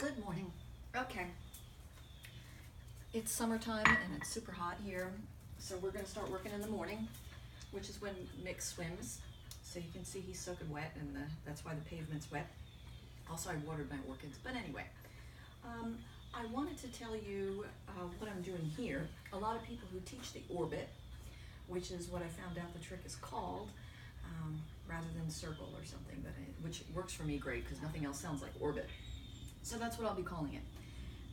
Good morning. Okay. It's summertime and it's super hot here, so we're going to start working in the morning, which is when Mick swims. So you can see he's soaking wet, and that's why the pavement's wet. Also, I watered my orchids. But anyway, I wanted to tell you what I'm doing here. A lot of people who teach the orbit, which is what I found out the trick is called, rather than circle or something, which works for me great because nothing else sounds like orbit. So that's what I'll be calling it.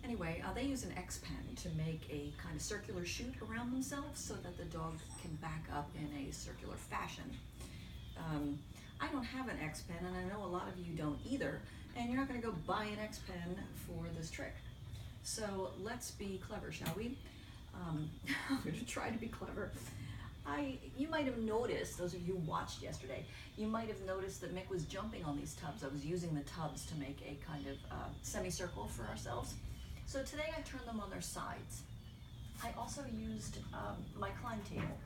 Anyway, they use an X pen to make a kind of circular chute around themselves so that the dog can back up in a circular fashion. I don't have an X pen, and I know a lot of you don't either, and you're not going to go buy an X pen for this trick. So let's be clever, shall we? I'm going to try to be clever. You might have noticed, those of you who watched yesterday, you might have noticed that Mick was jumping on these tubs. I was using the tubs to make a kind of semicircle for ourselves. So today I turned them on their sides. I also used my climb table.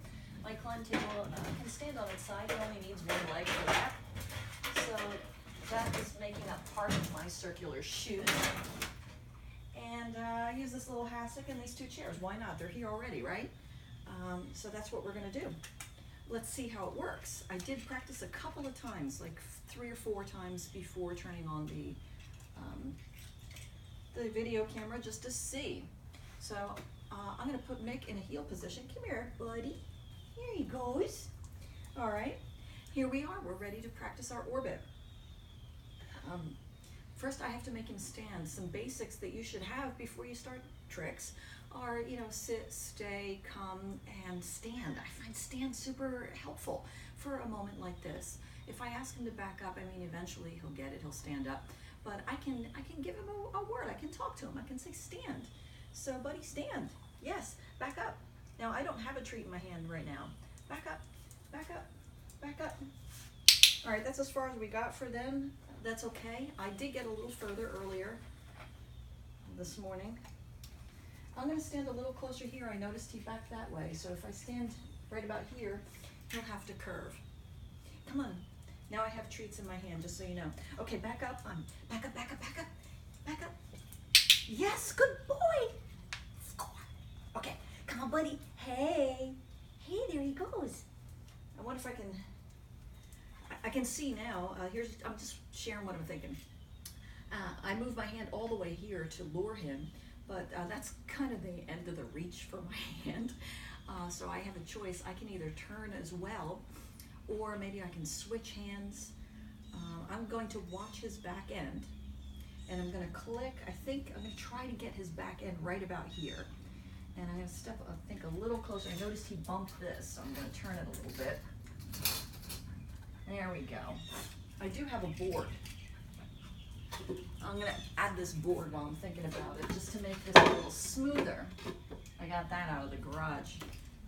My climb table can stand on its side. It only needs one leg for that. So that is making up part of my circular chute. And I use this little hassock and these two chairs. Why not? They're here already, right? So that's what we're going to do. Let's see how it works. I did practice a couple of times, like 3 or 4 times before turning on the video camera just to see. So I'm going to put Mick in a heel position. Come here, buddy. Here he goes. All right, here we are. We're ready to practice our orbit. First, I have to make him stand. Some basics that you should have before you start tricks are, sit, stay, come, and stand. I find stand super helpful for a moment like this. If I ask him to back up, eventually he'll get it, he'll stand up. But I can give him a word, I can talk to him, I can say stand. So, buddy, stand. Yes, back up. Now, I don't have a treat in my hand right now. Back up, back up, back up. All right, that's as far as we got for them. That's okay. I did get a little further earlier this morning. I'm going to stand a little closer here. I noticed he backed that way, so if I stand right about here, he'll have to curve. Come on. Now I have treats in my hand, just so you know. Okay, back up. Back up, back up, back up, back up. Yes, good boy. Score. Okay, come on, buddy. Hey, there he goes. I wonder if I can see now. I'm just sharing what I'm thinking. I move my hand all the way here to lure him, but that's kind of the end of the reach for my hand. So I have a choice. I can either turn as well, or maybe I can switch hands. I'm going to watch his back end, and I'm going to click. I think I'm going to try to get his back end right about here. And I'm going to step, I think, a little closer. I noticed he bumped this, so I'm going to turn it a little bit. There we go. I do have a board. I'm going to add this board while I'm thinking about it, just to make this a little smoother. I got that out of the garage.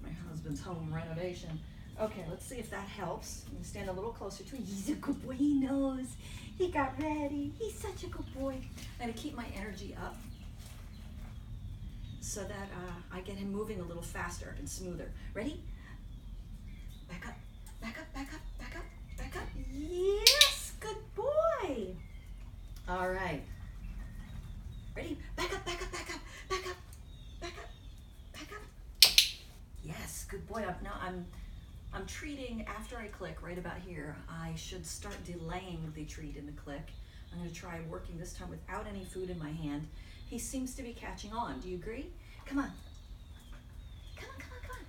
My husband's home renovation. Okay, let's see if that helps. I'm going to stand a little closer to him. He's a good boy. He knows. He got ready. He's such a good boy. I'm going to keep my energy up so that I get him moving a little faster and smoother. Ready? Back up, back up, back up, back up, back up. Yes, good boy. All right. Ready? Back up, back up, back up, back up, back up, back up. Yes, good boy. Now I'm treating after I click right about here. I should start delaying the treat in the click. I'm going to try working this time without any food in my hand. He seems to be catching on. Do you agree? Come on. Come on, come on, come on.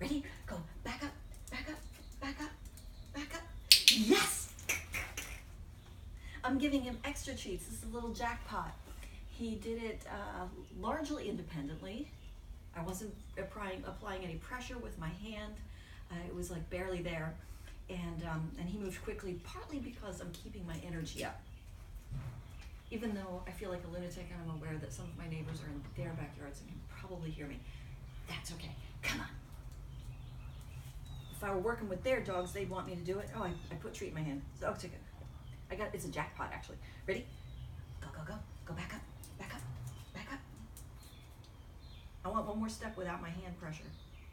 Ready? Go. Back up, back up, back up, back up. Yes! I'm giving him extra treats. This is a little jackpot. He did it largely independently. I wasn't applying any pressure with my hand. It was like barely there. And he moved quickly, partly because I'm keeping my energy up. Even though I feel like a lunatic and I'm aware that some of my neighbors are in their backyards and can probably hear me. That's okay. Come on. If I were working with their dogs, they'd want me to do it. Oh, I put treat in my hand. So, okay, good. It's a jackpot, actually. Ready? Go, go, go. Go back up, back up, back up. I want one more step without my hand pressure.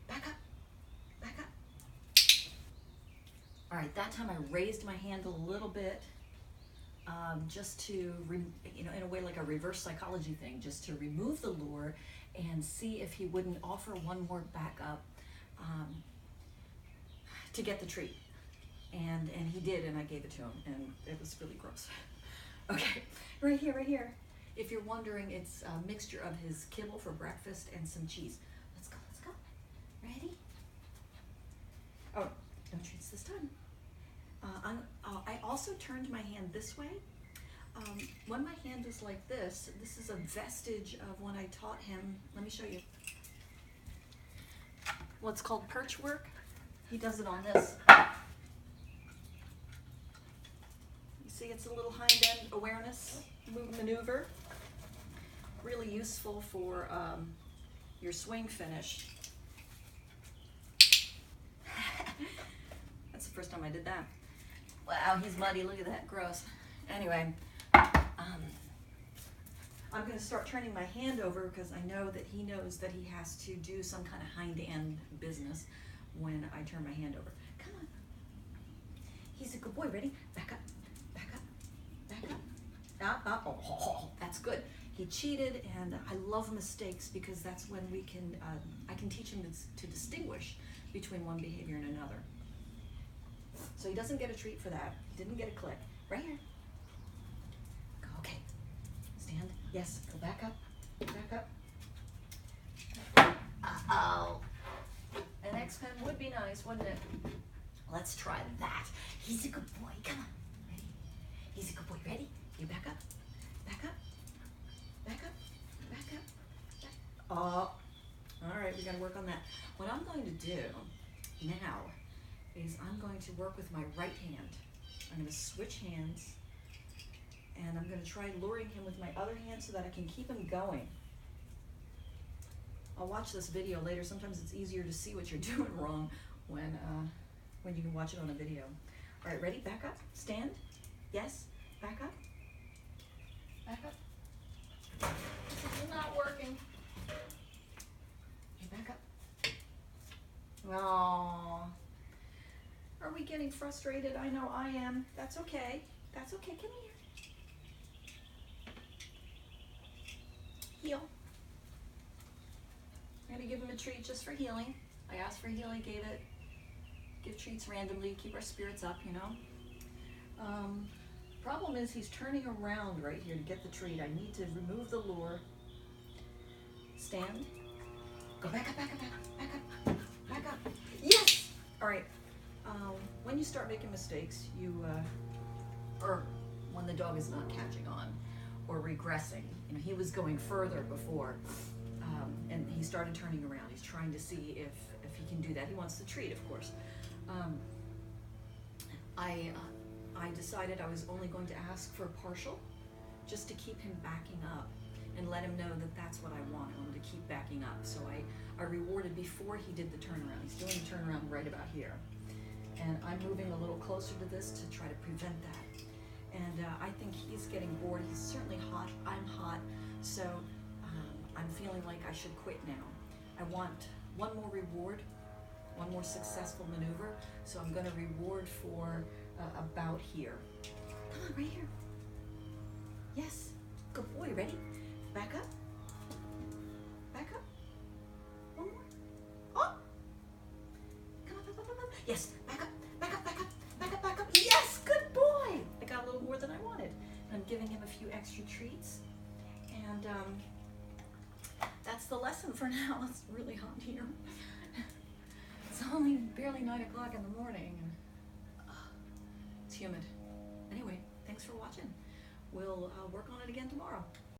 Back up, back up. All right, that time I raised my hand a little bit just to, in a way like a reverse psychology thing, just to remove the lure and see if he wouldn't offer one more backup to get the treat. And he did, and I gave it to him, and it was really gross. Okay, right here. If you're wondering, it's a mixture of his kibble for breakfast and some cheese. Let's go. Ready? Oh, no treats this time. I also turned my hand this way. When my hand is like this is a vestige of when I taught him. Let me show you. What's called perch work. He does it on this. You see, it's a little hind end awareness maneuver. Really useful for your swing finish. That's the first time I did that. Wow, he's muddy. Look at that. Gross. Anyway, I'm going to start turning my hand over because I know that he knows that he has to do some kind of hind end business when I turn my hand over. Come on. He's a good boy. Ready? Back up. Oh, that's good. He cheated, and I love mistakes because that's when I can teach him to distinguish between one behavior and another. So he doesn't get a treat for that. Didn't get a click. Right here. Go, okay. Stand. Yes. Go back up. Uh-oh. An X-Pen would be nice, wouldn't it? Let's try that. He's a good boy. Come on. Ready? He's a good boy. Ready? You back up. Oh. All right, we got to work on that. What I'm going to do now is I'm going to work with my right hand. I'm going to switch hands, and I'm going to try luring him with my other hand so that I can keep him going. I'll watch this video later. Sometimes it's easier to see what you're doing wrong when you can watch it on a video. All right, ready? Back up. Stand. Yes. Back up. This is not working. Okay, back up. Oh. Are we getting frustrated? I know I am. That's okay. Come here. Heel. I'm going to give him a treat just for healing. I asked for healing, gave it. Give treats randomly, keep our spirits up, Problem is he's turning around right here to get the treat. I need to remove the lure. Stand. Go back up. Yes! All right. When you start making mistakes, or when the dog is not catching on or regressing, he was going further before, and he started turning around. He's trying to see if he can do that. He wants the treat, of course. I decided I was only going to ask for a partial, just to keep him backing up and let him know that that's what I want. I want him to keep backing up. So I rewarded before he did the turnaround. He's doing the turnaround right about here. And I'm moving a little closer to this to try to prevent that. And I think he's getting bored. He's certainly hot. I'm hot. So I'm feeling like I should quit now. I want one more reward, one more successful maneuver. So I'm going to reward for about here. Come on, right here. Yes. Good boy. Ready? Back up. One more. Oh! Come up. Yes. Back up. Yes. Good boy. I got a little more than I wanted. I'm giving him a few extra treats. And that's the lesson for now. It's really hot here. It's only barely 9 o'clock in the morning. It's humid. Anyway, thanks for watching. We'll work on it again tomorrow.